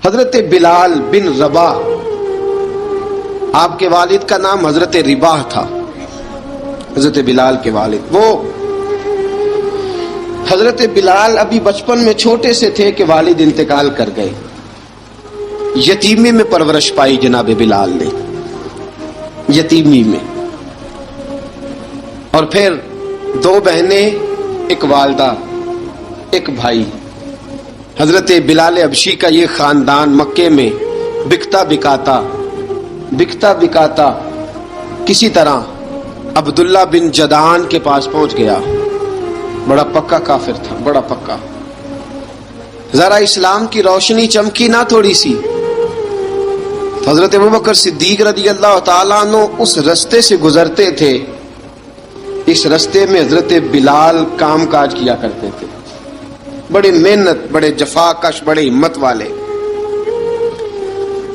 حضرت بلال بن رباح، آپ کے والد کا نام حضرت رباح تھا، حضرت بلال کے والد۔ وہ حضرت بلال ابھی بچپن میں چھوٹے سے تھے کہ والد انتقال کر گئے، یتیمی میں پرورش پائی جناب بلال نے، یتیمی میں، اور پھر دو بہنیں، ایک والدہ، ایک بھائی۔ حضرت بلال حبشی کا یہ خاندان مکے میں بکتا بکاتا کسی طرح عبداللہ بن جدعان کے پاس پہنچ گیا۔ بڑا پکا کافر تھا، بڑا پکا۔ ذرا اسلام کی روشنی چمکی نہ تھوڑی سی، حضرت ابوبکر صدیق رضی اللہ تعالیٰ عنہ اس رستے سے گزرتے تھے، اس رستے میں حضرت بلال کام کاج کیا کرتے تھے، بڑے محنت، بڑے جفاکش، بڑے ہمت والے۔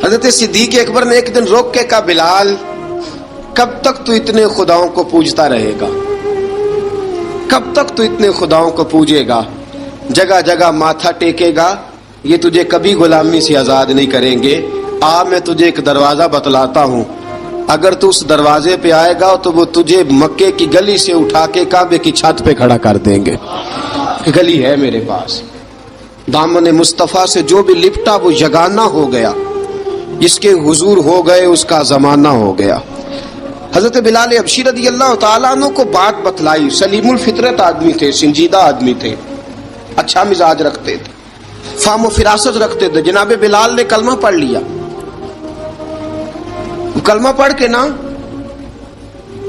حضرت صدیق اکبر نے ایک دن روک کے کہا، بلال کب تک تو اتنے خداؤں کو پوجتا رہے گا؟ کب تک تو اتنے خداؤں کو پوجے گا، جگہ جگہ ماتھا ٹیکے گا؟ یہ تجھے کبھی غلامی سے آزاد نہیں کریں گے۔ میں تجھے ایک دروازہ بتلاتا ہوں، اگر تو اس دروازے پہ آئے گا تو وہ تجھے مکے کی گلی سے اٹھا کے کعبے کی چھت پہ کھڑا کر دیں گے۔ گلی ہے میرے پاس، دامن مصطفیٰ سے جو بھی لپٹا وہ یگانہ ہو گیا، جس کے حضور ہو گئے اس کا زمانہ ہو گیا۔ حضرت بلال حبشی رضی اللہ تعالیٰ عنہ کو بات بتلائی، سلیم الفطرت آدمی تھے، سنجیدہ آدمی تھے، اچھا مزاج رکھتے تھے، فہم و فراست رکھتے تھے۔ جناب بلال نے کلمہ پڑھ لیا، کلمہ پڑھ کے نا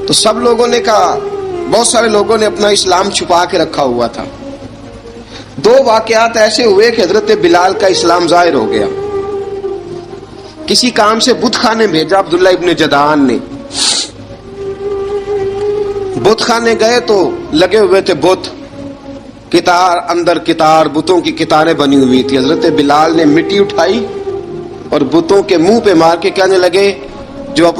تو سب لوگوں نے کہا، بہت سارے لوگوں نے اپنا اسلام چھپا کے رکھا ہوا تھا۔ دو واقعات ایسے ہوئے کہ حضرت بلال کا اسلام ظاہر ہو گیا۔ کسی کام سے بت خانے بھیجا عبداللہ ابن جدعان نے، بت خانے گئے تو لگے ہوئے تھے بت، کتار اندر کتار، بتوں کی کتاریں بنی ہوئی تھی۔ حضرت بلال نے مٹی اٹھائی اور بتوں کے منہ پہ مار کے کہنے لگے، جو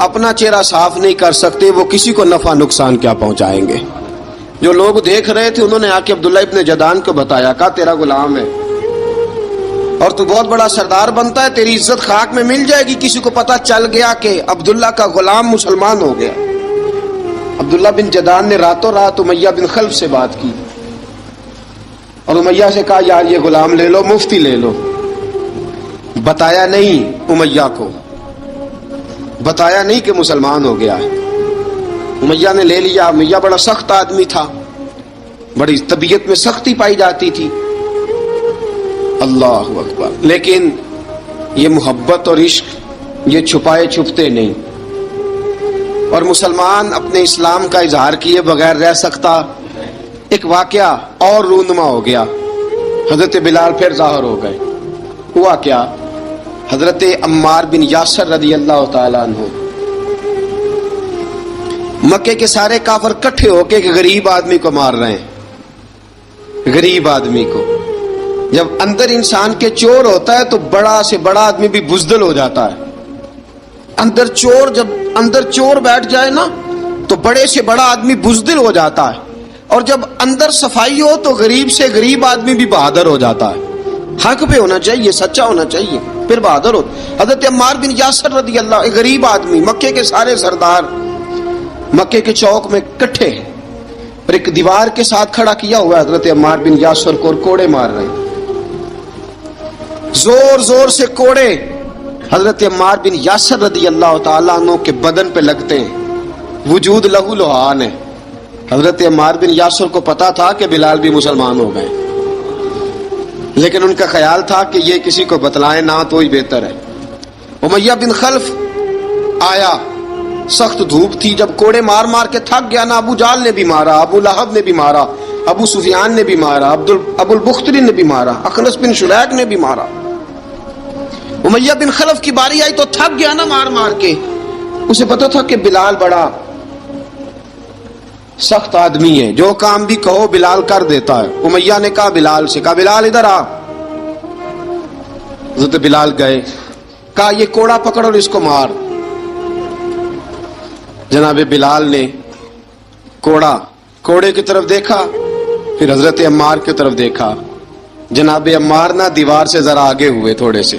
اپنا چہرہ صاف نہیں کر سکتے وہ کسی کو نفع نقصان کیا پہنچائیں گے؟ جو لوگ دیکھ رہے تھے انہوں نے آ کے عبداللہ ابن جدعان کو بتایا، کہا تیرا غلام ہے اور تو بہت بڑا سردار بنتا ہے، تیری عزت خاک میں مل جائے گی کسی کو پتہ چل گیا کہ عبداللہ کا غلام مسلمان ہو گیا۔ عبداللہ بن جدعان نے راتوں رات امیہ بن خلف سے بات کی اور امیہ سے کہا، یار یہ غلام لے لو، مفتی لے لو۔ بتایا نہیں امیہ کو، بتایا نہیں کہ مسلمان ہو گیا ہے۔ امیہ نے لے لیا۔ امیہ بڑا سخت آدمی تھا، بڑی طبیعت میں سختی پائی جاتی تھی، اللہ اکبر، لیکن یہ محبت اور عشق یہ چھپائے چھپتے نہیں، اور مسلمان اپنے اسلام کا اظہار کیے بغیر رہ سکتا۔ ایک واقعہ اور رونما ہو گیا، حضرت بلال پھر ظاہر ہو گئے۔ ہوا کیا؟ حضرت عمار بن یاسر رضی اللہ تعالیٰ عنہ، مکے کے سارے کافر کٹھے ہو کے ایک غریب آدمی کو مار رہے ہیں، غریب آدمی کو۔ جب اندر انسان کے چور ہوتا ہے تو بڑا سے بڑا آدمی بھی بزدل ہو جاتا ہے۔ جب اندر چور بیٹھ جائے نا تو بڑے سے بڑا آدمی بزدل ہو جاتا ہے، اور جب اندر صفائی ہو تو غریب سے غریب آدمی بھی بہادر ہو جاتا ہے۔ حق پہ ہونا چاہیے، سچا ہونا چاہیے، پھر بہادر ہو۔ حضرت عمار بن یاسر رضی اللہ، ایک غریب آدمی، مکے کے سارے سردار مکے کے چوک میں کٹھے ہیں اور ایک دیوار کے ساتھ کھڑا کیا ہوا ہے حضرت عمار بن یاسر کو، اور کوڑے مار رہے ہیں، زور زور سے کوڑے حضرت عمار بن یاسر رضی اللہ تعالیٰ عنہ کے بدن پہ لگتے ہیں، وجود لہو لہان ہے۔ حضرت عمار بن یاسر کو پتا تھا کہ بلال بھی مسلمان ہو گئے، لیکن ان کا خیال تھا کہ یہ کسی کو بتلائیں نہ تو ہی بہتر ہے۔ امیہ بن خلف آیا، سخت دھوپ تھی، جب کوڑے مار مار کے تھک گیا نا، ابو جال نے بھی مارا، ابو لہب نے بھی مارا، ابو سفیان نے بھی مارا، ابو البختری نے بھی مارا، اخنس بن شلیک نے بھی مارا۔ امیہ بن خلف کی باری آئی تو تھک گیا نا مار مار کے، اسے پتا تھا کہ بلال بڑا سخت آدمی ہے، جو کام بھی کہو بلال کر دیتا ہے۔ امیہ نے کہا بلال سے، کہا بلال ادھر آ۔ حضرت بلال گئے، کہا یہ کوڑا پکڑ اور اس کو مار۔ جناب بلال نے کوڑے کی طرف دیکھا، پھر حضرت عمار کی طرف دیکھا۔ جناب عمار نہ دیوار سے ذرا آگے ہوئے تھوڑے سے،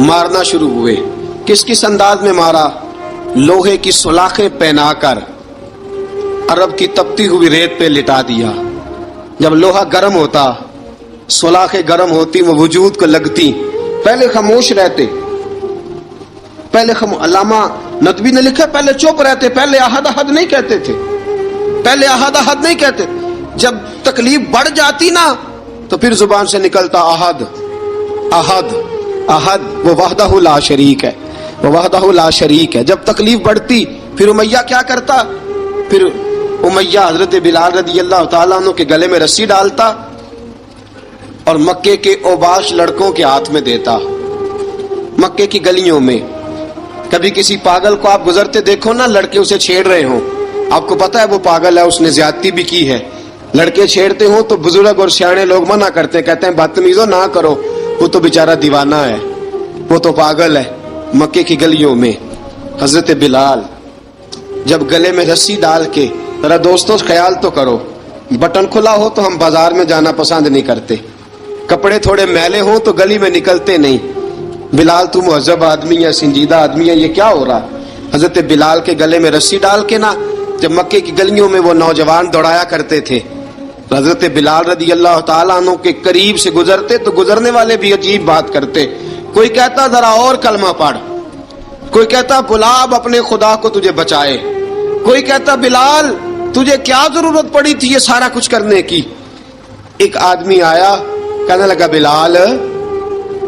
مارنا شروع ہوئے. کس کس انداز میں مارا؟ لوہے کی سلاخیں پہنا کر عرب کی تپتی ہوئی ریت پہ لٹا دیا. جب لوہا گرم ہوتا، سلاخیں گرم ہوتی، وہ وجود کو لگتی، پہلے خاموش رہتے. پہلے علامہ ندوی نے لکھا پہلے چپ رہتے، پہلے احد احد نہیں کہتے تھے، پہلے احد احد نہیں کہتے. جب تکلیف بڑھ جاتی نا تو پھر زبان سے نکلتا احد احد احد. وہ وحدہ لا شریک ہے، وہ وحدہ لا شریک ہے. جب تکلیف بڑھتی پھر امیہ کیا کرتا؟ پھر امیہ حضرت بلال رضی اللہ تعالیٰ عنہ کے گلے میں رسی ڈالتا اور مکے کے اوباش لڑکوں کے ہاتھ میں دیتا. مکے کی گلیوں میں کبھی کسی پاگل کو آپ گزرتے دیکھو نا، لڑکے اسے چھیڑ رہے ہوں، آپ کو پتا ہے وہ پاگل ہے، اس نے زیادتی بھی کی ہے. لڑکے چھیڑتے ہوں تو بزرگ اور سیانے لوگ منع کرتے ہیں، کہتے ہیں بدتمیزوں نہ کرو، وہ تو بیچارہ دیوانہ ہے، وہ تو پاگل ہے. مکے کی گلیوں میں حضرت بلال جب گلے میں رسی ڈال کے، ذرا دوستوں خیال تو کرو، بٹن کھلا ہو تو ہم بازار میں جانا پسند نہیں کرتے، کپڑے تھوڑے میلے ہوں تو گلی میں نکلتے نہیں. بلال تو مہذب آدمی ہے، سنجیدہ آدمی ہے، یہ کیا ہو رہا؟ حضرت بلال کے گلے میں رسی ڈال کے نا، جب مکے کی گلیوں میں وہ نوجوان دوڑایا کرتے تھے، حضرت بلال رضی اللہ تعالیٰ عنہ کے قریب سے گزرتے تو گزرنے والے بھی عجیب بات کرتے. کوئی کہتا ذرا اور کلمہ پڑھ، کوئی کہتا بلا اب اپنے خدا کو تجھے بچائے، کوئی کہتا بلال تجھے کیا ضرورت پڑی تھی یہ سارا کچھ کرنے کی. ایک آدمی آیا کہنے لگا بلال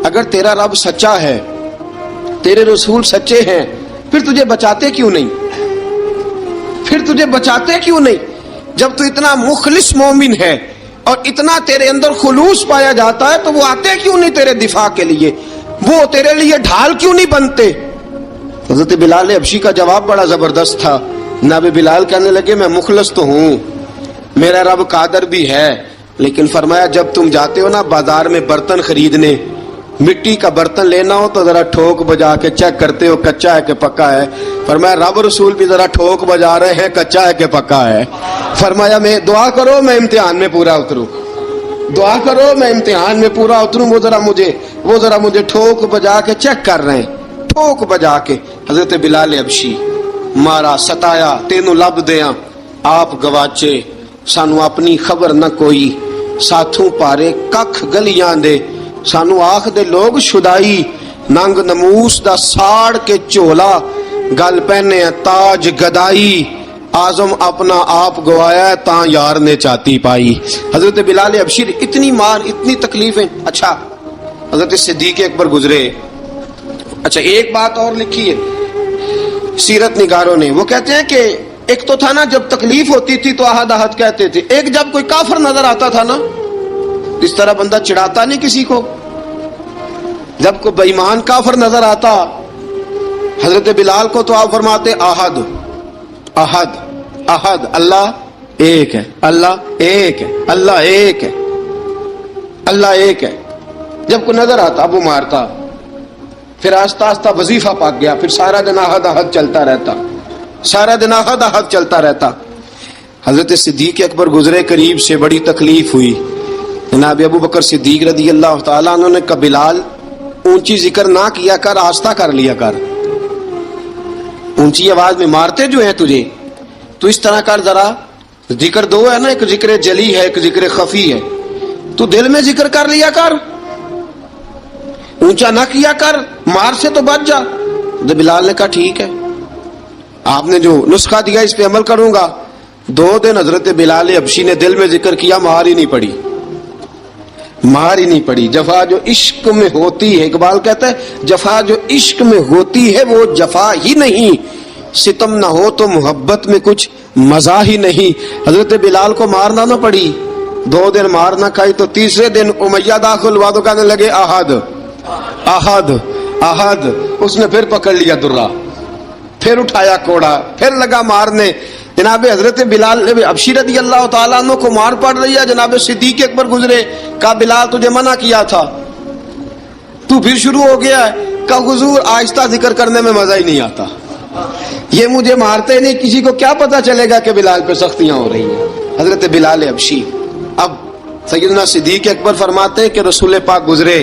اگر تیرا رب سچا ہے، تیرے رسول سچے ہیں، پھر تجھے بچاتے کیوں نہیں؟ پھر تجھے بچاتے کیوں نہیں؟ جب تو اتنا مخلص مومن ہے اور اتنا تیرے اندر خلوص پایا جاتا ہے تو وہ آتے کیوں نہیں تیرے دفاع کے لیے؟ وہ تیرے لیے ڈھال کیوں نہیں بنتے؟ حضرت بلال حبشی کا جواب بڑا زبردست تھا. جناب بلال کہنے لگے میں مخلص تو ہوں، میرا رب قادر بھی ہے، لیکن فرمایا جب تم جاتے ہو نا بازار میں برتن خریدنے، مٹی کا برتن لینا ہو تو ذرا ٹھوک بجا کے چیک کرتے ہو کچا ہے کہ پکا ہے. فرمایا رب رسول بھی ذرا ٹھوک بجا رہے ہیں کچا ہے کہ پکا ہے. فرمایا میں دعا کرو میں امتحان میں پورا اتروں، دعا کرو میں امتحان میں پورا اتروں. وہ ذرا مجھے ٹھوک بجا کے چیک کر رہے ہیں، ٹھوک بجا کے. حضرت بلال حبشی مارا ستایا تینوں لب دیاں آپ گواچے، سانو اپنی خبر نہ کوئی، ساتھوں پارے ککھ گلیاں دے، سانو آخ دے لوگ شدائی، ننگ نموس دا ساڑ کے چولا، گل پہنے تاج گدائی، آزم اپنا آپ گوایا تاں یار نے چاتی پائی. حضرت بلال حبشی اتنی مار، اتنی تکلیفیں. اچھا حضرت صدیق اکبر گزرے. اچھا ایک بات اور لکھی ہے سیرت نگاروں نے، وہ کہتے ہیں کہ ایک تو تھا نا جب تکلیف ہوتی تھی تو احد احد کہتے تھے، ایک جب کوئی کافر نظر آتا تھا نا، اس طرح بندہ چڑھاتا نہیں کسی کو، جب کوئی بے ایمان کافر نظر آتا حضرت بلال کو تو آپ فرماتے احد احد احد، اللہ ایک ہے، اللہ ایک ہے، اللہ ایک ہے، اللہ ایک ہے. جب کوئی نظر آتا وہ مارتا. پھر آہستہ آہستہ وظیفہ پاک گیا، پھر سارا دن احد احد چلتا رہتا، سارا دن احد احد چلتا رہتا. حضرت صدیق اکبر گزرے قریب سے، بڑی تکلیف ہوئی. جناب ابو بکر صدیق رضی اللہ تعالیٰ عنہ نے کہا بلال اونچی ذکر نہ کیا کر، آہستہ کر لیا کر، اونچی آواز میں مارتے جو ہیں تجھے تو اس طرح کر، ذرا ذکر دو ہے نا، ایک ذکر جلی ہے ایک ذکر خفی ہے، تو دل میں ذکر کر لیا کر، اونچا نہ کیا کر، مار سے تو بچ جا. تو بلال نے کہا ٹھیک ہے، آپ نے جو نسخہ دیا اس پہ عمل کروں گا. 2 دن حضرت بلال حبشی نے دل میں ذکر کیا، مار ہی نہیں پڑی، مار ہی نہیں پڑی. جفا جو عشق میں ہوتی ہے، اقبال کہتا ہے جفا جو عشق میں ہوتی ہے وہ جفا ہی نہیں، ستم نہ ہو تو محبت میں کچھ مزہ ہی نہیں. حضرت بلال کو مارنا نہ پڑی، 2 دن مار نہ کھائی تو تیسرے دن امیہ داخل ہوا تو کہنے لگے احد احد احد. اس نے پھر پکڑ لیا درہ، پھر اٹھایا کوڑا، پھر لگا مارنے. جناب حضرت بلال حبشی رضی اللہ تعالیٰ عنہ کو مار پڑ رہی ہے. جناب صدیق اکبر گزرے، کہا بلال تجھے منع کیا تھا، تو پھر شروع ہو گیا ہے. کہا حضور آہستہ ذکر کرنے میں مزہ ہی نہیں آتا، یہ مجھے مارتے نہیں، کسی کو کیا پتا چلے گا کہ بلال پہ سختیاں ہو رہی ہیں. حضرت بلال حبشی. اب سیدنا صدیق اکبر فرماتے ہیں کہ رسول پاک گزرے،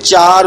4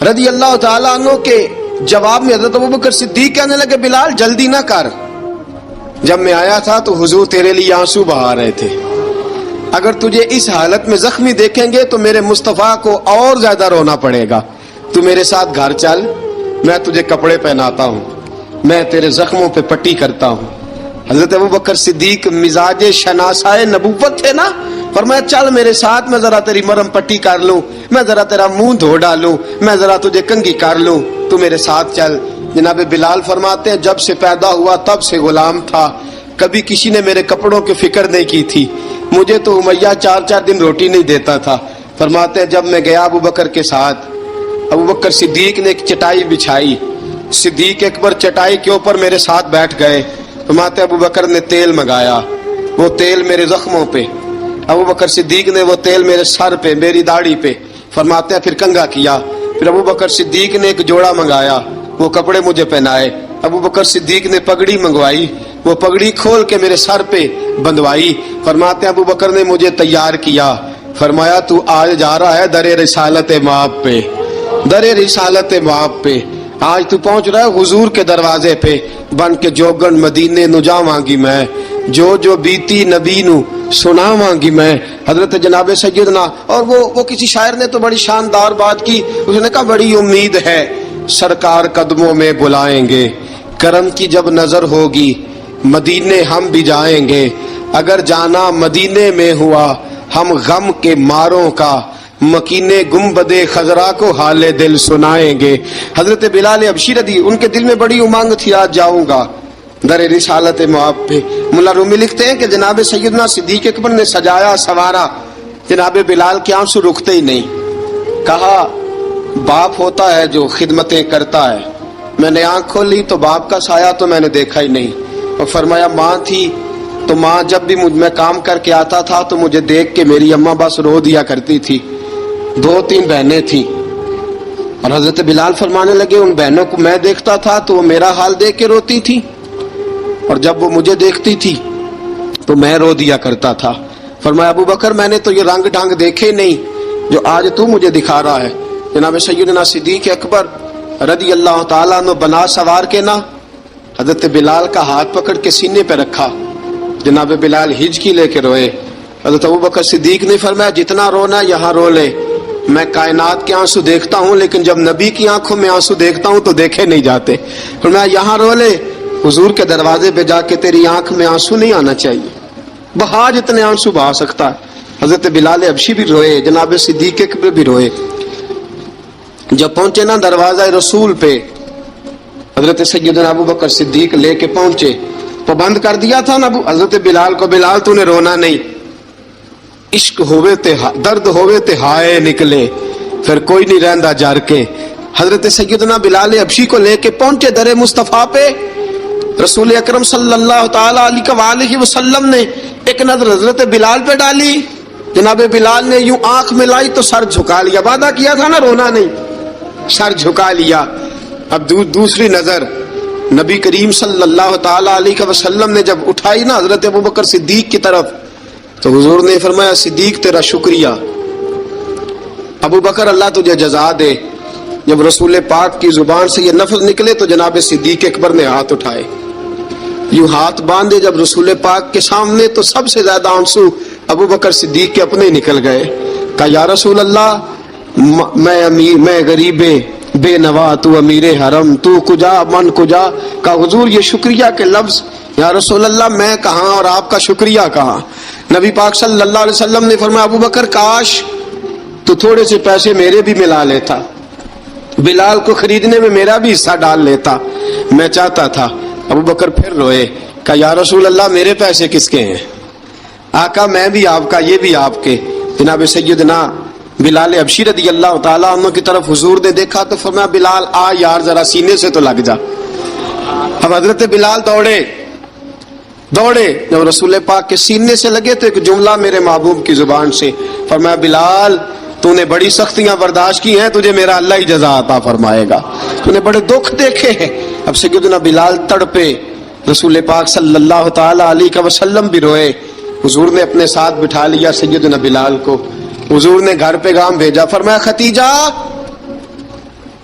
رضی اللہ تعالیٰ عنہ کے جواب میں حضرت ابوبکر صدیق کہنے لگے بلال جلدی نہ کر، جب میں آیا تھا تو حضور تیرے لیے آنسو بہا رہے تھے، اگر تجھے اس حالت میں زخمی دیکھیں گے تو میرے مصطفیٰ کو اور زیادہ رونا پڑے گا، تو میرے ساتھ گھر چل، میں تجھے کپڑے پہناتا ہوں، میں تیرے زخموں پہ پٹی کرتا ہوں۔ حضرت ابوبکر صدیق مزاج شناسائے نبوت تھے نا، فرمایا چل میرے ساتھ، میں ذرا تیری مرہم پٹی کر لوں، میں ذرا تیرا منہ دھو ڈالوں، میں ذرا تجھے کنگھی کر لوں، تو میرے ساتھ چل۔ جناب بلال فرماتے ہیں جب سے پیدا ہوا تب سے غلام تھا، کبھی کسی نے میرے کپڑوں کی فکر نہیں کی تھی، مجھے تو امیہ 4 دن روٹی نہیں دیتا تھا۔ فرماتے ہیں جب میں گیا ابوبکر کے ساتھ، ابوبکر صدیق نے ایک چٹائی بچھائی، صدیق اکبر چٹائی کے اوپر میرے ساتھ بیٹھ گئے۔ فرماتے ابوبکر نے تیل منگایا، وہ تیل میرے زخموں پہ، ابوبکر صدیق نے وہ تیل میرے سر پہ، میری داڑھی پہ، فرماتے ہیں پھر کنگھا کیا، پھر ابوبکر صدیق نے ایک جوڑا منگایا، وہ کپڑے مجھے پہنائے، ابوبکر صدیق نے پگڑی منگوائی، وہ پگڑی کھول کے میرے سر پہ بندھوائی۔ فرماتے ہیں ابوبکر نے مجھے تیار کیا، فرمایا تو آج جا رہا ہے در رسالت مآب پہ، در رسالت مآب پہ، آج تو پہنچ رہا ہے حضور کے دروازے پہ، بن کے جوگن مدینے نو جاواں گی میں، جو بیتی نبی نو سناواں گی میں۔ حضرت جناب سیدنا، اور وہ کسی شاعر نے تو بڑی شاندار بات کی، اس نے کہا بڑی امید ہے سرکار قدموں میں بلائیں گے، کرم کی جب نظر ہوگی مدینے ہم بھی جائیں گے، اگر جانا مدینے میں ہوا ہم غم کے ماروں کا، مکینے گنبد خضرا کو حال دل سنائیں گے۔ حضرت بلال حبشی رضی، ان کے دل میں بڑی امنگ تھی آج جاؤں گا در رسالت مآب پہ۔ ملا رومی لکھتے ہیں کہ جناب سیدنا صدیق اکبر نے سجایا سوارا، جناب بلال کے آنسو رکتے ہی نہیں، کہا باپ ہوتا ہے جو خدمتیں کرتا ہے، میں نے آنکھ کھولی تو باپ کا سایہ تو میں نے دیکھا ہی نہیں، اور فرمایا ماں تھی تو ماں جب بھی میں کام کر کے آتا تھا تو مجھے دیکھ کے میری اماں بس رو دیا کرتی تھی، 2-3 بہنیں تھیں، اور حضرت بلال فرمانے لگے ان بہنوں کو میں دیکھتا تھا تو وہ میرا حال دیکھ کے روتی تھی، اور جب وہ مجھے دیکھتی تھی تو میں رو دیا کرتا تھا۔ فرمایا ابوبکر میں نے تو یہ رنگ ڈھنگ دیکھے نہیں جو آج تو مجھے دکھا رہا ہے۔ جناب سیدنا صدیق اکبر رضی اللہ تعالیٰ عنہ بنا سوار کے نا حضرت بلال کا ہاتھ پکڑ کے سینے پہ رکھا، جناب بلال ہجکی لے کے روئے۔ حضرت ابوبکر صدیق نے فرمایا جتنا رونا یہاں رو لے، میں کائنات کے آنسو دیکھتا ہوں لیکن جب نبی کی آنکھوں میں آنسو دیکھتا ہوں تو دیکھے نہیں جاتے، فرمایا یہاں رو لے، حضور کے دروازے پہ جا کے تیری آنکھ میں آنسو نہیں آنا چاہیے، بہا جتنے آنسو بہا سکتا ہے۔ حضرت بلال حبشی بھی روئے، جناب صدیق اکبر بھی روئے۔ جب پہنچے نا دروازہ رسول پہ، حضرت سیدنا ابوبکر صدیق لے کے پہنچے، پابند کر دیا تھا نا حضرت بلال کو، بلال تو نے رونا نہیں، عشق ہوئے تے درد ہوئے تے ہائے نکلے، پھر کوئی نہیں رہندا جار کے۔ حضرت سیدنا بلال حبشی کو لے کے پہنچے در مصطفیٰ پہ، رسول اکرم صلی اللہ تعالی علیہ وسلم نے ایک نظر حضرت بلال پہ ڈالی، جناب بلال نے یوں آنکھ ملائی تو سر جھکا لیا، وعدہ کیا تھا نا رونا نہیں، سر جھکا لیا۔ اب دوسری نظر نبی کریم صلی اللہ تعالی علیہ وسلم نے جب اٹھائی نا حضرت ابوبکر صدیق کی طرف، تو حضور نے فرمایا صدیق تیرا شکریہ، ابوبکر اللہ تجھے جزا دے۔ جب رسول پاک کی زبان سے یہ لفظ نکلے تو جناب صدیق اکبر نے ہاتھ اٹھائے، یوں ہاتھ باندھے جب رسول پاک کے سامنے، تو سب سے زیادہ آنسو ابوبکر صدیق کے اپنے نکل گئے۔ کہا یا رسول اللہ میں غریب بے نوا، تو امیر حرم، تو کجا من کجا۔ کہا حضور یہ شکریہ کے لفظ، یا رسول اللہ میں کہاں اور آپ کا شکریہ کہاں۔ نبی پاک صلی اللہ علیہ وسلم نے فرمایا ابوبکر کاش تو تھوڑے سے پیسے میرے بھی ملا لیتا، بلال کو خریدنے میں میرا بھی حصہ ڈال لیتا، میں چاہتا تھا۔ ابوبکر پھر روئے، کہا یا رسول اللہ میرے پیسے کس کے ہیں؟ آقا میں بھی آپ کا، یہ بھی آپ کے۔ جناب سیدنا بلال حبشی رضی اللہ تعالیٰ عنہ کی طرف حضور نے دیکھا تو فرمایا بلال آ یار ذرا سینے سے تو لگ جا۔ اب حضرت بلال دوڑے، جب رسول پاک کے سینے سے لگے تو ایک جملہ میرے محبوب کی زبان سے، فرمایا بلال تو نے بڑی سختیاں برداشت کی ہیں، تجھے میرا اللہ ہی جزا عطا فرمائے گا، تو نے بڑے دکھ دیکھے ہیں۔ اب سیدنا بلال تڑپے، رسول پاک صلی اللہ تعالی علیہ وسلم بھی روئے۔ حضور نے اپنے ساتھ بٹھا لیا سیدنا بلال کو، حضور نے گھر پیغام بھیجا، فرمایا ختیجہ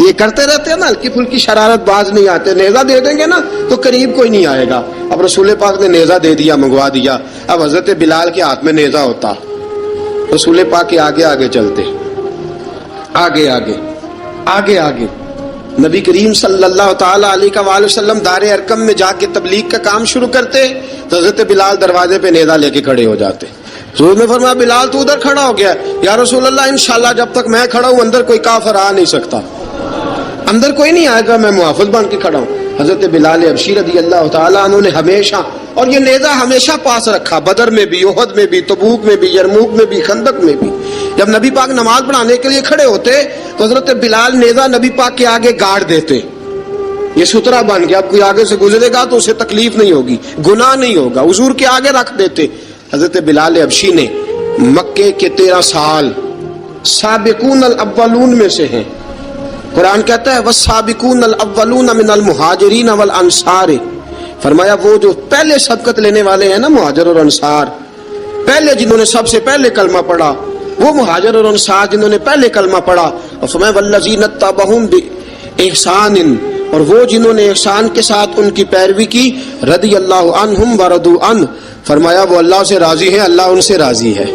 یہ کرتے رہتے ہیں نا ہلکی پھلکی شرارت، باز نہیں آتے، نیزہ دے دیں گے نا تو قریب کوئی نہیں آئے گا. اب رسول پاک نے نیزہ دے دیا، منگوا دیا. اب حضرت بلال کے ہاتھ میں نیزہ ہوتا، رسول پاک کے آگے آگے چلتے، آگے آگے آگے آگے. نبی کریم صلی اللہ تعالی علیہ وآلہ وسلم دار ارقم میں جا کے تبلیغ کا کام شروع کرتے تو حضرت بلال دروازے پہ نیزہ لے کے کھڑے ہو جاتے. حضور نے فرمایا بلال تو ادھر کھڑا ہو گیا. یا رسول اللہ انشاءاللہ جب تک میں کھڑا ہوں اندر کوئی کافر آ نہیں سکتا، اندر کوئی نہیں آئے گا، میں محافظ بن کے کھڑا ہوں. حضرت بلال حبشی رضی اللہ تعالیٰ عنہ نے ہمیشہ، اور یہ نیزہ ہمیشہ پاس رکھا، بدر میں بھی، احد میں بھی، تبوک میں بھی، یرموک میں بھی، خندق میں بھی. جب نبی پاک نماز پڑھانے کے لیے کھڑے ہوتے تو حضرت بلال نیزہ نبی پاک کے آگے گاڑ دیتے. یہ سترا بن گیا، اب کوئی آگے سے گزرے گا تو اسے تکلیف نہیں ہوگی، گناہ نہیں ہوگا، حضور کے آگے رکھ دیتے. حضرت بلال حبشی نے مکے کے 13 سال سابقون الاولون میں سے ہیں. قرآن کہتا ہے والسابقون الاولون من المہاجرین والانصار، فرمایا وہ جو پہلے سبقت لینے والے ہیں نا مہاجر اور انصار، پہلے جنہوں نے سب سے پہلے کلمہ پڑھا وہ مہاجر اور انصار جنہوں نے پہلے کلمہ پڑھا. اور فرمایا والذین اتبعوہم باحسان، اور وہ جنہوں نے احسان کے ساتھ ان کی پیروی کی، رضی اللہ عنہم ورضوا عنہ، فرمایا وہ اللہ سے راضی ہیں، اللہ ان سے راضی ہے،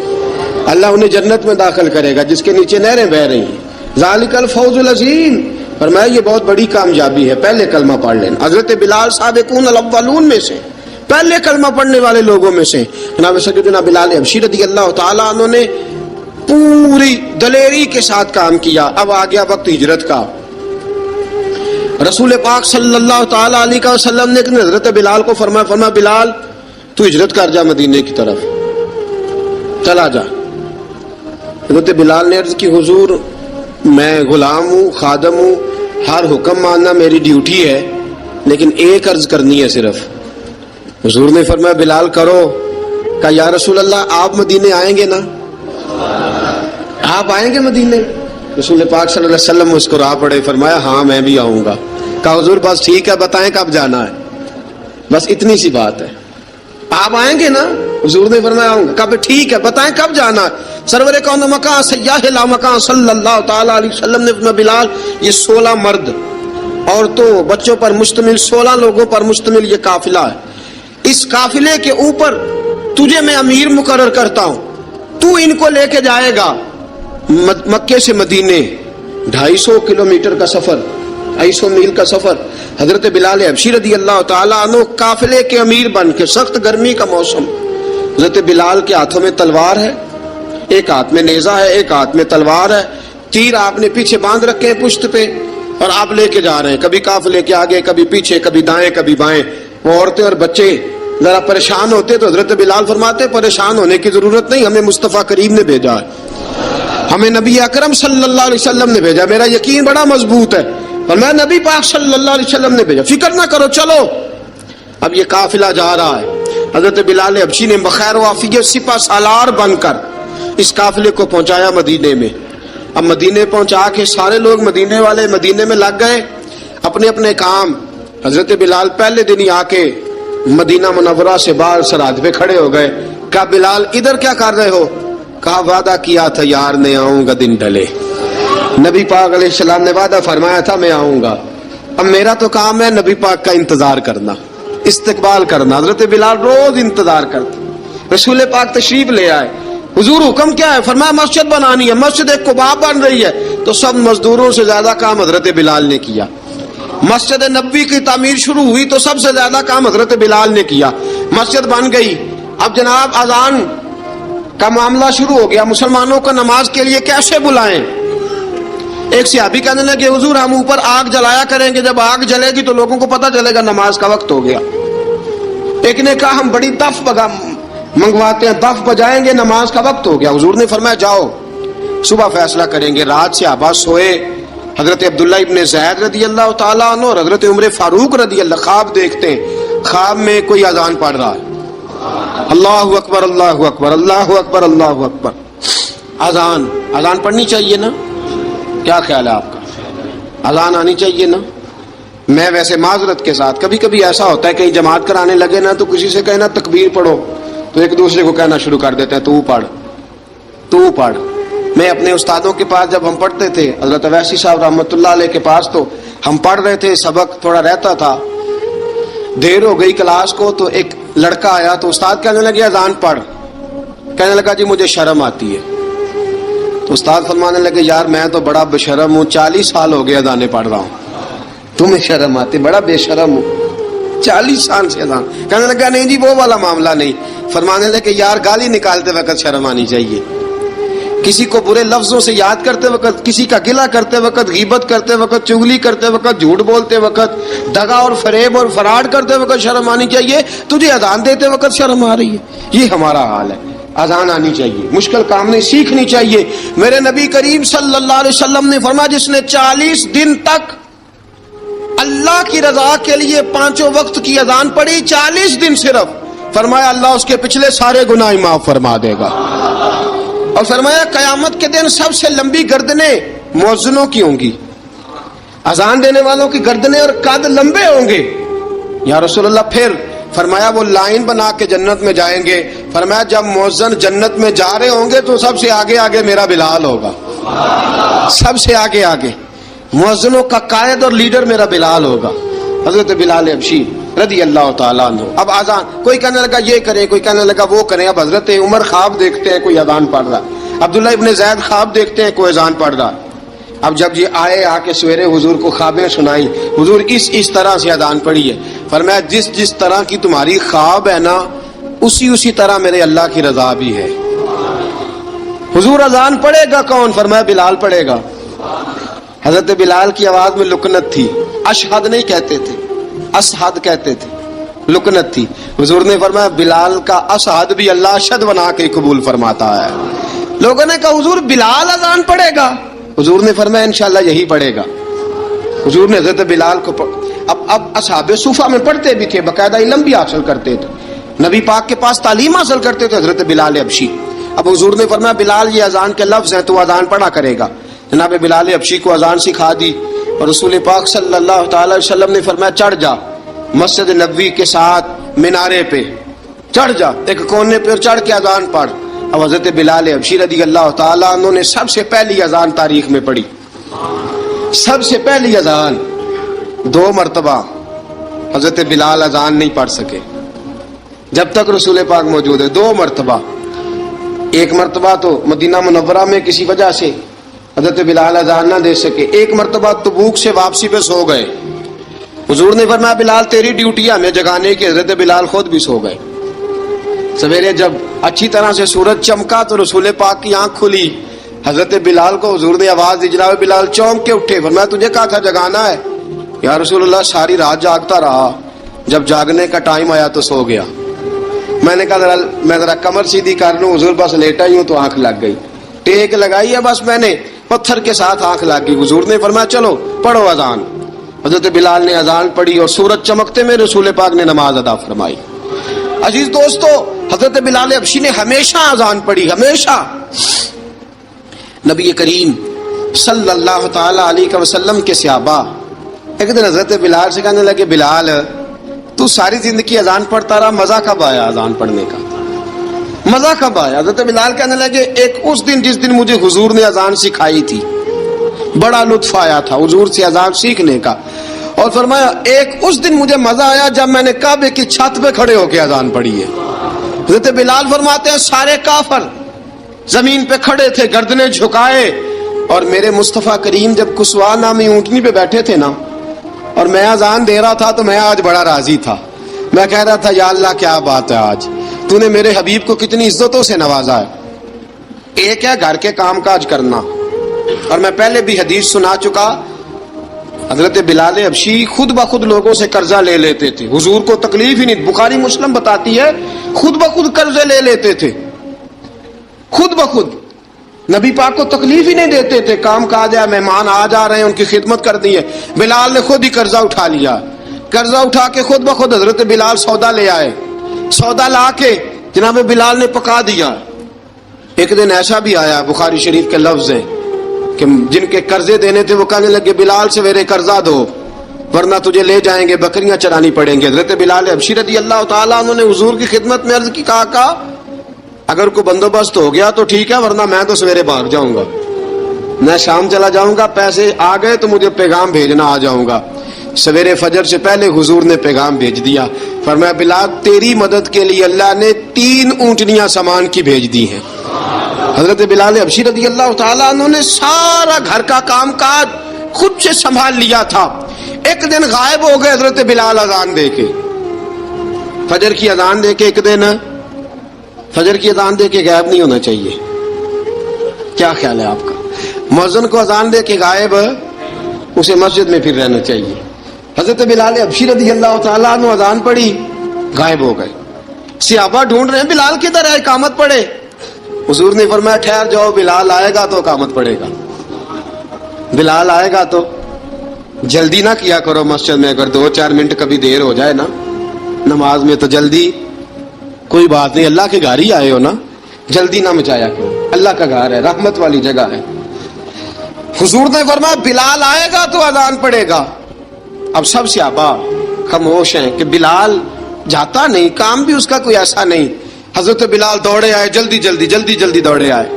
اللہ انہیں جنت میں داخل کرے گا جس کے نیچے نہریں بہ رہی ہیں. ذالک الفوز العظیم، فرمایا یہ بہت بڑی کامیابی ہے پہلے کلمہ پڑھ لینا. حضرت بلال سابقون الاولون میں سے، پہلے کلمہ پڑھنے والے لوگوں میں سے. جناب سیدنا بلال حبشی رضی اللہ تعالیٰ عنہ نے پوری دلیری کے ساتھ کام کیا. اب آ گیا وقت ہجرت کا. رسول پاک صلی اللہ تعالیٰ علیہ وسلم نے حضرت بلال کو فرمایا بلال تو ہجرت کر جا مدینے کی طرف، چلا جا. حضرت بلال نے عرض کی حضور میں غلام ہوں، خادم ہوں، ہر حکم ماننا میری ڈیوٹی ہے، لیکن ایک عرض کرنی ہے صرف. حضور نے فرمایا بلال کرو. کہا یا رسول اللہ آپ مدینے آئیں گے نا، آپ آئیں گے مدینے؟ رسول پاک صلی اللہ علیہ وسلم مسکرا پڑے، فرمایا ہاں میں بھی آؤں گا. کہا حضور بس ٹھیک ہے بتائیں کب جانا ہے، بس اتنی سی بات ہے، آپ آئیں گے نا؟ حضور نے فرمایا آؤں گا. کہا ٹھیک ہے بتائیں کب جانا ہے. سرور کون مکان سیاح لا مکان صلی اللہ تعالیٰ علیہ وسلم نے فرمایا بلال یہ 16 مرد عورتوں بچوں پر مشتمل، 16 لوگوں پر مشتمل یہ قافلہ ہے. اس قافلے کے اوپر تجھے میں امیر مقرر کرتا ہوں، تو ان کو لے کے جائے گا مکے سے مدینے، 250 کلومیٹر کا سفر، 250 میل کا سفر. حضرت بلال حبشی رضی اللہ تعالیٰ عنہ قافلے کے امیر بن کے، سخت گرمی کا موسم، حضرت بلال کے ہاتھوں میں تلوار ہے، ایک ہاتھ میں نیزہ ہے، ایک ہاتھ میں تلوار ہے، تیر آپ نے پیچھے باندھ رکھے ہیں پشت پہ، اور آپ لے کے جا رہے ہیں، کبھی قافلے کے آگے، کبھی پیچھے، کبھی دائیں کبھی بائیں. وہ عورتیں اور بچے ذرا پریشان ہوتے تو حضرت بلال فرماتے پریشان ہونے کی ضرورت نہیں، ہمیں مصطفیٰ کریم نے بھیجا ہے، ہمیں نبی اکرم صلی اللہ علیہ وسلم نے بھیجا، میرا یقین بڑا مضبوط ہے اور میں نبی پاک صلی اللہ علیہ وسلم نے بھیجا، فکر نہ کرو چلو. اب یہ قافلہ جا رہا ہے. حضرت بلال حبشی نے بخیر و عافیت سپہ سالار بن کر اس قافلے کو پہنچایا مدینے میں. اب مدینے پہنچا کے سارے لوگ مدینے والے مدینے میں لگ گئے اپنے اپنے کام. حضرت بلال پہلے دن ہی آ کے مدینہ منورہ سے باہر سرحد پہ کھڑے ہو گئے. کہا بلال ادھر کیا کر رہے ہو؟ کہا وعدہ کیا تھا یار نے آؤں گا دن ڈھلے، نبی پاک علیہ السلام نے وعدہ فرمایا تھا میں آؤں گا. اب میرا تو کام ہے نبی پاک کا انتظار کرنا، استقبال کرنا. حضرت بلال روز انتظار کرتے. رسول پاک تشریف لے آئے. حضور حکم کیا ہے؟ فرمایا مسجد بنانی ہے. مسجد ایک قباء بن رہی ہے تو سب مزدوروں سے زیادہ کام حضرت بلال نے کیا. مسجد نبوی کی تعمیر شروع ہوئی تو سب سے زیادہ کام حضرت بلال نے کیا. مسجد بن گئی. اب جناب اذان کا معاملہ شروع ہو گیا. مسلمانوں کو نماز کے لیے کیسے بلائیں؟ ایک صحابی کہنے لگے حضور ہم اوپر آگ جلایا کریں گے، جب آگ جلے گی تو لوگوں کو پتہ چلے گا نماز کا وقت ہو گیا. ایک نے کہا ہم بڑی دف منگواتے ہیں، دف بجائیں گے، نماز کا وقت ہو گیا. حضور نے فرمایا جاؤ صبح فیصلہ کریں گے. رات سے صحابہ سوئے. حضرت عبداللہ ابن زید رضی اللہ تعالیٰ عنہ اور حضرت عمر فاروق رضی اللہ خواب دیکھتے ہیں. خواب میں کوئی اذان پڑھ رہا ہے، اللہ اکبر اللہ اکبر اللہ اکبر اللہ اکبر. اذان پڑھنی چاہیے نا؟ کیا خیال ہے آپ کا؟ اذان آنی چاہیے نا؟ میں ویسے معذرت کے ساتھ کبھی کبھی ایسا ہوتا ہے کہیں جماعت کرانے لگے نا تو کسی سے کہنا تکبیر پڑھو، تو ایک دوسرے کو کہنا شروع کر دیتے ہیں تو پڑھ تو پڑھ. میں اپنے استادوں کے پاس جب ہم پڑھتے تھے حضرت اویسی صاحب رحمۃ اللہ علیہ کے پاس، تو ہم پڑھ رہے تھے، سبق تھوڑا رہتا تھا، دیر ہو گئی کلاس کو، تو ایک لڑکا آیا تو استاد کہنے لگے اذان پڑھ. کہنے لگا جی مجھے شرم آتی ہے. تو استاد فرمانے لگے یار میں تو بڑا بے شرم ہوں، 40 سال ہو گئے اذانیں پڑھ رہا ہوں، تمہیں شرم آتی؟ بڑا بے شرم ہوں، 40 سال سے اذان. کہنے لگا نہیں جی وہ والا معاملہ نہیں. فرمانے لگے یار گالی نکالتے وقت شرم آنی چاہیے، کسی کو برے لفظوں سے یاد کرتے وقت، کسی کا گلہ کرتے وقت، غیبت کرتے وقت، چغلی کرتے وقت، جھوٹ بولتے وقت، دغا اور فریب اور فراڈ کرتے وقت شرم آنی چاہیے. تجھے اذان دیتے وقت شرم آ رہی ہے. یہ ہمارا حال ہے. اذان آنی چاہیے، مشکل کام نہیں، سیکھنی چاہیے. میرے نبی کریم صلی اللہ علیہ وسلم نے فرمایا جس نے 40 دن تک اللہ کی رضا کے لیے 5 وقت کی اذان پڑھی، 40 دن صرف، فرمایا اللہ اس کے پچھلے سارے گناہ معاف فرما دے گا. اور فرمایا قیامت کے دن سب سے لمبی گردنیں مؤذنوں کی ہوں گی، اذان دینے والوں کی گردنیں اور قد لمبے ہوں گے. یا رسول اللہ پھر؟ فرمایا وہ لائن بنا کے جنت میں جائیں گے. فرمایا جب مؤذن جنت میں جا رہے ہوں گے تو سب سے آگے آگے میرا بلال ہوگا، سب سے آگے آگے مؤذنوں کا قائد اور لیڈر میرا بلال ہوگا، حضرت بلال حبشی رضی اللہ تعالیٰ عنہ. اب اذان کوئی کہنے لگا یہ کریں، کوئی کہنے لگا وہ کریں. اب حضرت عمر خواب دیکھتے ہیں کوئی اذان پڑھ رہا، عبداللہ ابن زید خواب دیکھتے ہیں کوئی اذان پڑھ رہا. اب جب یہ آئے آ کے سویرے حضور کو خوابیں سنائی، حضور اس طرح سے اذان پڑھی ہے. فرمایا جس طرح کی تمہاری خواب ہے نا اسی طرح میرے اللہ کی رضا بھی ہے. حضور اذان پڑھے گا کون؟ فرمایا بلال پڑھے گا. حضرت بلال کی آواز میں لکنت تھی، اشہد نہیں کہتے تھے، اسحد کہتے تھے، لکنت تھی. حضور نے فرمایا بلال کا اسحد بھی اللہ اشہد بنا کے قبول فرماتا ہے. لوگوں نے کہا حضور بلال اذان پڑھے گا؟ حضور نے فرمایا انشاءاللہ یہی پڑھے گا. حضور نے حضرت بلال کو اب اصحاب صوفہ میں پڑھتے بھی تھے، باقاعدہ علم بھی حاصل کرتے تھے، نبی پاک کے پاس تعلیم حاصل کرتے تھے، حضرت بلال حبشی. اب حضور نے فرمایا بلال یہ اذان کے لفظ ہیں تو اذان پڑھا کرے گا. جناب بلال حبشی کو اذان سکھا دی اور رسول پاک صلی اللہ تعالی وسلم نے فرمایا چڑھ جا مسجد نبوی کے ساتھ مینارے پہ، چڑھ جا ایک کونے پہ اور چڑھ کے اذان پڑھ. اب حضرت بلال حبشی رضی اللہ تعالیٰ عنہ نے سب سے پہلی اذان تاریخ میں پڑھی، سب سے پہلی اذان. 2 مرتبہ حضرت بلال اذان نہیں پڑھ سکے جب تک رسول پاک موجود ہے. 2 مرتبہ، ایک مرتبہ تو مدینہ منورہ میں کسی وجہ سے حضرت بلال اذان نہ دے سکے، ایک مرتبہ تبوک سے واپسی پہ سو گئے. حضور نے فرمایا بلال تیری ڈیوٹی ہے ہمیں جگانے کی. حضرت بلال خود بھی سو گئے. سویرے جب اچھی طرح سے سورج چمکا تو رسول پاک کی آنکھ کھلی. حضرت بلال کو حضور نے آواز دی، جناب بلال چونک کے اٹھے. فرمایا تجھے کہا تھا جگانا ہے. یا رسول اللہ ساری رات جاگتا رہا، جب جاگنے کا ٹائم آیا تو سو گیا. میں نے کہا میں ذرا کمر سیدھی کر لوں. حضور بس لیٹا ہی ہوں تو آنکھ لگ گئی، ٹیک لگائی ہے بس میں نے، پتھر کے ساتھ آنکھ لگ گئی. حضور نے فرمایا چلو پڑھو اذان. حضرت بلال نے اذان پڑھی اور سورج چمکتے میں رسول پاک نے نماز ادا فرمائی. عزیز دوستو حضرت بلال حبشی نے ہمیشہ اذان پڑھی، ہمیشہ. نبی کریم صلی اللہ تعالی علیہ وسلم کے صحابہ ایک دن حضرت بلال سے کہنے لگے بلال تو ساری زندگی اذان پڑھتا رہا، مزہ کب آیا اذان پڑھنے کا؟ مزہ کب آیا؟ حضرت بلال کہنے لگے ایک اس دن جس دن مجھے حضور نے اذان سکھائی تھی، بڑا لطف آیا تھا حضور سے اذان سیکھنے کا. اور فرمایا ایک اس دن مجھے مزہ آیا جب میں نے کعبے کی چھت پہ کھڑے ہو کے اذان پڑھی ہے. حضرت بلال فرماتے ہیں سارے کافر زمین پہ کھڑے تھے گردنیں جھکائے، اور میرے مصطفیٰ کریم جب کسوا نامی اونٹنی پہ بیٹھے تھے نا اور میں اذان دے رہا تھا تو میں آج بڑا راضی تھا. میں کہہ رہا تھا یا اللہ کیا بات ہے، آج تو نے میرے حبیب کو کتنی عزتوں سے نوازا ہے. ایک ہے گھر کے کام کاج کرنا، اور میں پہلے بھی حدیث سنا چکا، حضرت بلال حبشی خود بخود لوگوں سے قرضہ لے لیتے تھے، حضور کو تکلیف ہی نہیں. بخاری مسلم بتاتی ہے خود بخود قرضے لے لیتے تھے، خود بخود. نبی پاک کو تکلیف ہی نہیں دیتے تھے. کام کاج ہے، مہمان آ جا رہے ہیں، ان کی خدمت کرنی ہے. بلال نے خود ہی قرضہ اٹھا لیا، قرضہ اٹھا کے خود بخود حضرت بلال سودا لے آئے، سودا لا کے جناب بلال نے پکا دیا. ایک دن ایسا بھی آیا بخاری شریف کے لفظ ہیں کہ جن کے قرضے دینے تھے وہ کہنے لگے بلال سویرے قرضہ دو. ورنہ تجھے لے جائیں گے، بکریاں چرانی پڑیں گے۔ حضرت بلال حبشی رضی اللہ تعالیٰ عنہ نے حضور کی خدمت میں عرض کی، کہا اگر کوئی بندوبست ہو گیا تو ٹھیک ہے، ورنہ میں تو سویرے بھاگ جاؤں گا، میں شام چلا جاؤں گا، پیسے آ گئے تو مجھے پیغام بھیجنا، آ جاؤں گا۔ سویرے فجر سے پہلے حضور نے پیغام بھیج دیا، فرمایا بلال تیری مدد کے لیے اللہ نے 3 اونٹنیاں سامان کی بھیج دی ہیں۔ حضرت بلال حبشی رضی اللہ تعالیٰ عنہ نے سارا گھر کا کام کاج خود سے سنبھال لیا تھا۔ ایک دن غائب ہو گئے حضرت بلال اذان دے کے، فجر کی اذان دے کے، ایک دن فجر کی اذان دے کے غائب نہیں ہونا چاہیے، کیا خیال ہے آپ کا؟ مؤذن کو اذان دے کے غائب، اسے مسجد میں پھر رہنا چاہیے۔ حضرت بلال حبشی رضی اللہ تعالیٰ عنہ اذان پڑھی، غائب ہو گئے۔ صحابہ ڈھونڈ رہے ہیں بلال کدھر ہے، اقامت پڑھے۔ حضور نے فرمایا ٹھہر جاؤ، بلال آئے گا تو اقامت پڑھے گا، بلال آئے گا تو جلدی نہ کیا کرو مسجد میں، اگر 2-4 منٹ کبھی دیر ہو جائے نا نماز میں تو جلدی کوئی بات نہیں، اللہ کے گھر ہی آئے ہو نا، جلدی نہ مچایا کرو، اللہ کا گھر ہے، رحمت والی جگہ ہے۔ حضور نے فرمایا بلال آئے گا تو اذان پڑے گا۔ اب سب صحابہ خاموش ہیں کہ بلال جاتا نہیں، کام بھی اس کا کوئی ایسا نہیں۔ حضرت بلال دوڑے آئے، جلدی جلدی دوڑے آئے۔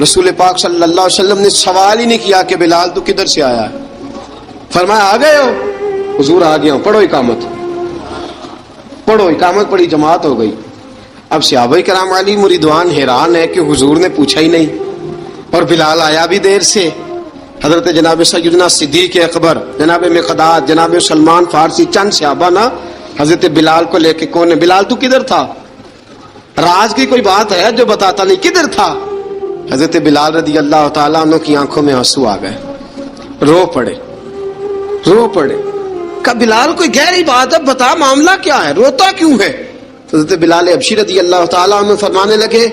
رسول پاک صلی اللہ علیہ وسلم نے سوال ہی نہیں کیا کہ بلال تو کدھر سے آیا ہے، فرمایا آ گئے ہو؟ حضور آ گیا ہوں، پڑھو اقامت، پڑھو اقامت پڑھی، جماعت ہو گئی۔ اب صحابہ کرام علی مریدوان حیران ہے کہ حضور نے پوچھا ہی نہیں اور بلال آیا بھی دیر سے۔ حضرت جناب سیدنا صدیق اکبر، جناب مقداد، جناب سلمان فارسی، چند صحابہ نا حضرت بلال کو لے کے، کون ہے بلال تو کدھر تھا؟ راز کی کوئی بات ہے جو بتاتا نہیں، کدھر تھا؟ حضرت بلال رضی اللہ تعالیٰ عنہ کی آنکھوں میں آنسو آ گئے، رو پڑے۔ کہ بلال کوئی گہری بات ہے، بتا معاملہ کیا ہے، روتا کیوں ہے؟ حضرت بلال حبشی رضی اللہ تعالیٰ عنہ فرمانے لگے،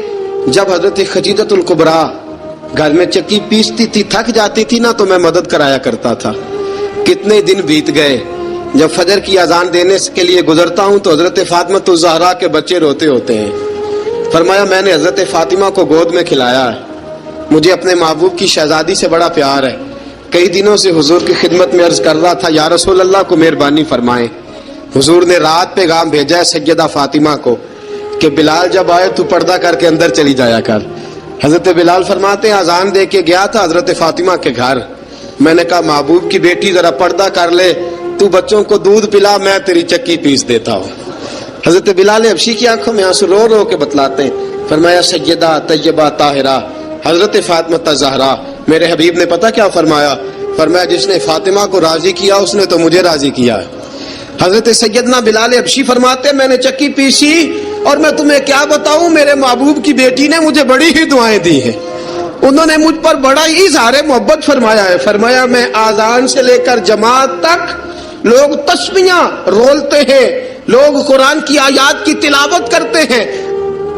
جب حضرت خدیجۃ الکبریٰ گھر میں چکی پیستی تھی، تھک جاتی تھی نا تو میں مدد کرایا کرتا تھا۔ کتنے دن بیت گئے، جب فجر کی اذان دینے کے لیے گزرتا ہوں تو حضرت فاطمہ الزہرا کے بچے روتے ہوتے ہیں۔ فرمایا میں نے حضرت فاطمہ کو گود میں کھلایا ہے، مجھے اپنے محبوب کی شہزادی سے بڑا پیار ہے۔ کئی دنوں سے حضور کی خدمت میں عرض کر رہا تھا یا رسول اللہ کو مہربانی فرمائیں۔ حضور نے رات پیغام بھیجا ہے سیدہ فاطمہ کو کہ بلال جب آئے تو پردہ کر کے اندر چلی جایا کر۔ حضرت بلال فرماتے ہیں اذان دے کے گیا تھا حضرت فاطمہ کے گھر، میں نے کہا محبوب کی بیٹی ذرا پردہ کر لے، تو بچوں کو دودھ پلا، میں تیری چکی پیس دیتا ہوں۔ حضرت بلال حبشی کی آنکھوں میں آنسو رو رو کے بتلاتے ہیں، فرمایا سیدہ طیبہ طاہرہ حضرت فاطمہ الزہرا، میرے حبیب نے پتہ کیا فرمایا؟ فرمایا جس نے فاطمہ کو راضی کیا اس نے تو مجھے راضی کیا ہے۔ حضرت سیدنا بلال حبشی فرماتے میں نے چکی پیسی اور میں تمہیں کیا بتاؤں، میرے محبوب کی بیٹی نے مجھے بڑی ہی دعائیں دی ہیں، انہوں نے مجھ پر بڑا ہی اظہار محبت فرمایا ہے۔ فرمایا میں آذان سے لے کر جماعت تک لوگ تسبیحاں رولتے ہیں، لوگ قرآن کی آیات کی تلاوت کرتے ہیں،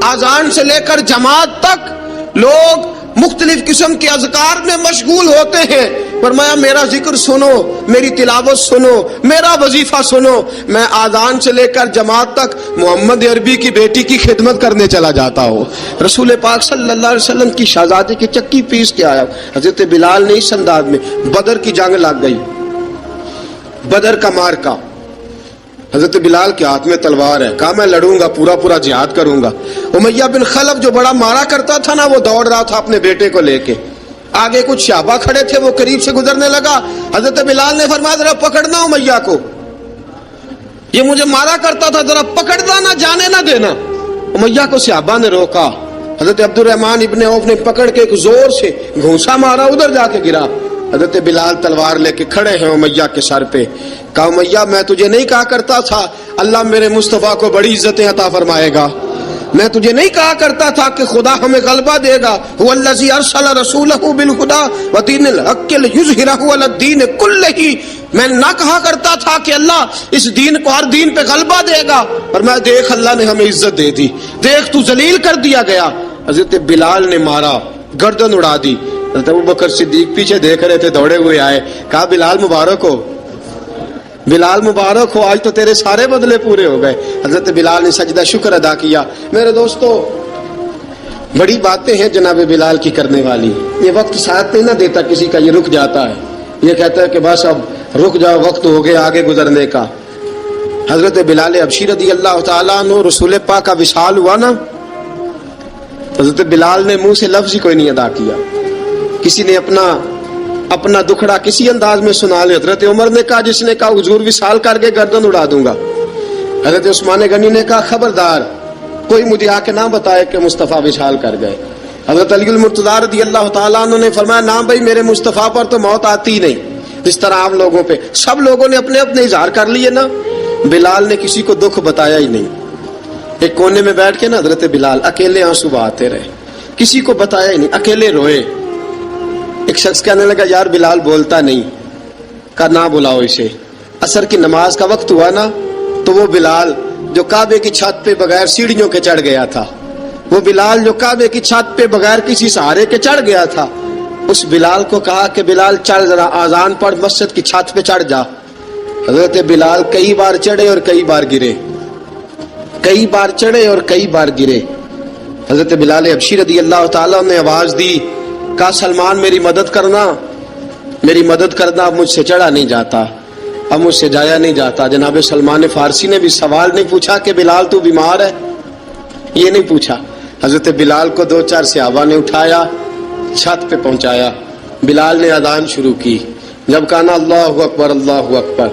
آذان سے لے کر جماعت تک لوگ مختلف قسم کے اذکار میں مشغول ہوتے ہیں۔ فرمایا میرا ذکر سنو، میری تلاوت سنو، میرا وظیفہ سنو، میں آذان سے لے کر جماعت تک محمد عربی کی بیٹی کی خدمت کرنے چلا جاتا ہوں۔ رسول پاک صلی اللہ علیہ وسلم کی شہزادی کی چکی پیس کے آیا۔ حضرت بلال نے اس انداز میں، بدر کی جنگ لگ گئی، بدر کا مارکا، حضرت بلال کے ہاتھ میں تلوار ہے، کہا میں لڑوں گا، پورا جہاد کروں گا۔ امیہ بن خلف جو بڑا مارا کرتا تھا نا، وہ دوڑ رہا تھا اپنے بیٹے کو لے کے، آگے کچھ صحابہ کھڑے تھے، وہ قریب سے گزرنے لگا، حضرت بلال نے فرمایا ذرا پکڑنا امیہ کو، یہ مجھے مارا کرتا تھا، ذرا پکڑنا، نہ جانے نہ دینا۔ امیہ کو صحابہ نے روکا، حضرت عبد الرحمن ابن عوف نے پکڑ کے ایک زور سے گھونسا مارا، ادھر جا کے گرا۔ حضرت بلال تلوار لے کے کھڑے ہیں امیہ کے سر پہ، کہا امیہ میں تجھے نہیں کہا کرتا تھا اللہ میرے مصطفیٰ کو بڑی عزتیں عطا فرمائے گا، میں تجھے نہیں کہا کرتا تھا کہ خدا ہمیں غلبہ دے گا، هو الذی ارسل رسولہ بالہدی ودین الحق لیظہرہ علی الدین کلہ، میں نہ کہا کرتا تھا کہ اللہ اس دین کو ہر دین پہ غلبہ دے گا، اور میں دیکھ اللہ نے ہمیں عزت دے دی، دیکھ تو ذلیل کر دیا گیا۔ حضرت بلال نے مارا، گردن اڑا دی۔ حضرت ابوبکر صدیق پیچھے دیکھ رہے تھے، دوڑے ہوئے آئے، کہا بلال مبارک ہو، بلال مبارک ہو، آج تو تیرے سارے بدلے پورے ہو گئے۔ حضرت بلال نے سجدہ شکر ادا کیا۔ میرے دوستو بڑی باتیں ہیں جناب بلال کی کرنے والی، یہ وقت ساتھ نہیں نہ دیتا، کسی کا یہ رک جاتا ہے، یہ کہتا ہے کہ بس اب رک جاؤ وقت ہو گیا آگے گزرنے کا. حضرت بلال حبشی رضی اللہ تعالیٰ عنہ رسول پاک کا وصال ہوا نا، حضرت بلال نے منہ سے لفظ ہی کوئی نہیں ادا کیا. کسی نے اپنا دکھڑا کسی انداز میں سنا لیا. حضرت عمر نے کہا، جس نے کہا حضور وصال کر کے گردن اڑا دوں گا. حضرت عثمان غنی نے کہا خبردار کوئی مجھے آ کے نہ بتائے کہ مصطفیٰ وصال کر گئے. حضرت علی المرتضیٰ رضی اللہ تعالیٰ عنہ نے فرمایا نہ بھائی میرے مصطفیٰ پر تو موت آتی ہی نہیں. جس طرح عام لوگوں پہ سب لوگوں نے اپنے اپنے اظہار کر لیے نا، بلال نے کسی کو دکھ بتایا ہی نہیں. ایک کونے میں بیٹھ کے نا حضرت بلال اکیلے آنسو بہاتے رہے، کسی کو بتایا ہی نہیں، اکیلے روئے. ایک شخص کہنے لگا یار بلال بولتا نہیں. کہا نہ بلاؤ اسے. عصر کی نماز کا وقت ہوا نا تو وہ بلال جو کعبے کی چھت پہ بغیر سیڑھیوں کے چڑھ گیا تھا، وہ بلال جو کعبے کی چھت پہ بغیر کسی سہارے کے چڑھ گیا تھا، اس بلال کو کہا کہ بلال چڑھ ذرا آذان پڑھ مسجد کی چھت پہ چڑھ جا. حضرت بلال کئی بار چڑھے اور کئی بار گرے، کئی بار چڑھے اور کئی بار گرے. حضرت بلال حبشی رضی اللہ تعالیٰ نے آواز دی، کہا سلمان میری مدد کرنا، میری مدد کرنا، اب مجھ سے چڑھا نہیں جاتا، اب مجھ سے جایا نہیں جاتا. جناب سلمان فارسی نے بھی سوال نہیں پوچھا کہ بلال تو بیمار ہے، یہ نہیں پوچھا. حضرت بلال کو 2-4 صحابہ نے اٹھایا، چھت پہ پہنچایا. بلال نے اذان شروع کی. جب کہا نا اللہ اکبر اللہ اکبر،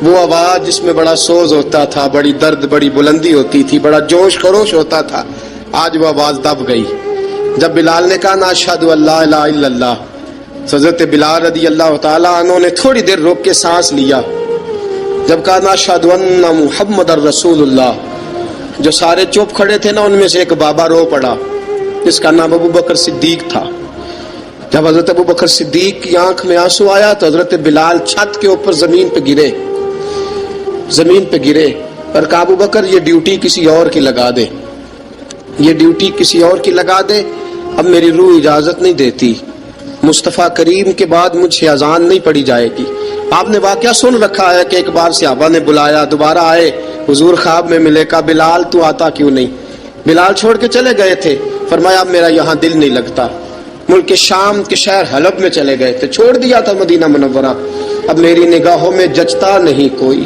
وہ آواز جس میں بڑا سوز ہوتا تھا، بڑی درد، بڑی بلندی ہوتی تھی، بڑا جوش خروش ہوتا تھا، آج وہ آواز دب گئی. جب بلال نے کہا نا اشہد ان لا الہ الا اللہ، حضرت بلال رضی اللہ تعالیٰ عنہ نے تھوڑی دیر روک کے سانس لیا. جب کہا نا اشہد ان محمد الرسول اللہ، جو سارے چپ کھڑے تھے نا ان میں سے ایک بابا رو پڑا جس کا نام ابو بکر صدیق تھا. جب حضرت ابو بکر صدیق کی آنکھ میں آنسو آیا تو حضرت بلال چھت کے اوپر زمین پہ گرے، زمین پہ گرے اور کہا ابو بکر یہ ڈیوٹی کسی اور کی لگا دے، یہ ڈیوٹی کسی اور کی لگا دے، اب میری روح اجازت نہیں دیتی، مصطفیٰ کریم کے بعد مجھ سے اذان نہیں پڑھی جائے گی. آپ نے واقعہ سن رکھا ہے کہ ایک بار صحابہ نے بلایا، دوبارہ آئے، حضور خواب میں ملے، کہا بلال تو آتا کیوں نہیں؟ بلال چھوڑ کے چلے گئے تھے. فرمایا اب میرا یہاں دل نہیں لگتا. ملک شام کے شہر حلب میں چلے گئے تھے، چھوڑ دیا تھا مدینہ منورہ. اب میری نگاہوں میں جچتا نہیں کوئی،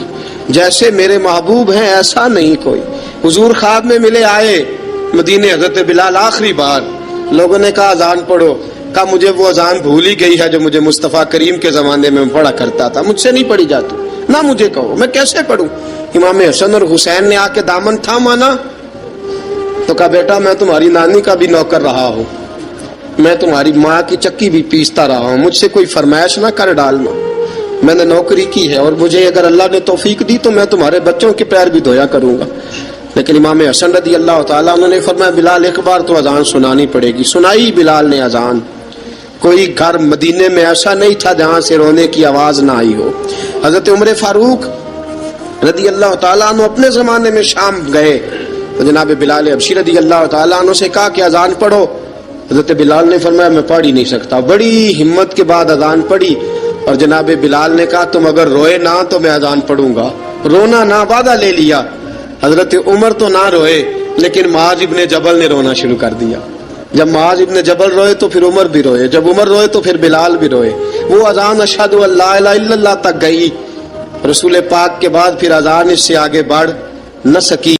جیسے میرے محبوب ہیں ایسا نہیں کوئی. حضور خواب میں ملے، آئے مدینے. حضرت بلال آخری بار، لوگوں نے کہا اذان پڑھو. کہا مجھے وہ اذان بھول ہی گئی ہے جو مجھے مصطفیٰ کریم کے زمانے میں پڑھا کرتا تھا، مجھ سے نہیں پڑھی جاتی. نہ مجھے کہو، میں کیسے پڑھوں؟ امام حسن اور حسین نے آ کے دامن تھاما نا تو کہا بیٹا میں تمہاری نانی کا بھی نوکر رہا ہوں، میں تمہاری ماں کی چکی بھی پیستا رہا ہوں، مجھ سے کوئی فرمائش نہ کر ڈالنا. میں نے نوکری کی ہے اور مجھے اگر اللہ نے توفیق دی تو میں تمہارے بچوں کے پیر بھی دھویا کروں گا. لیکن امام حسن رضی اللہ تعالیٰ عنہ نے فرمایا بلال ایک بار تو اذان سنانی پڑے گی. سنائی بلال نے اذان. کوئی گھر مدینے میں ایسا نہیں تھا جہاں سے رونے کی آواز نہ آئی ہو. حضرت عمر فاروق رضی اللہ تعالیٰ عنہ اپنے زمانے میں شام گئے تو جناب بلال حبشی رضی اللہ تعالیٰ عنہ سے کہا کہ اذان پڑھو. حضرت بلال نے فرمایا میں پڑھ ہی نہیں سکتا. بڑی ہمت کے بعد اذان پڑھی اور جناب بلال نے کہا تم اگر روئے نہ تو میں اذان پڑھوں گا. رونا نہ، وعدہ لے لیا. حضرت عمر تو نہ روئے لیکن معاذ ابن جبل نے رونا شروع کر دیا. جب معاذ ابن جبل روئے تو پھر عمر بھی روئے، جب عمر روئے تو پھر بلال بھی روئے. وہ اذان اشہد ان لا الہ الا اللہ تک گئی. رسول پاک کے بعد پھر اذان اس سے آگے بڑھ نہ سکی.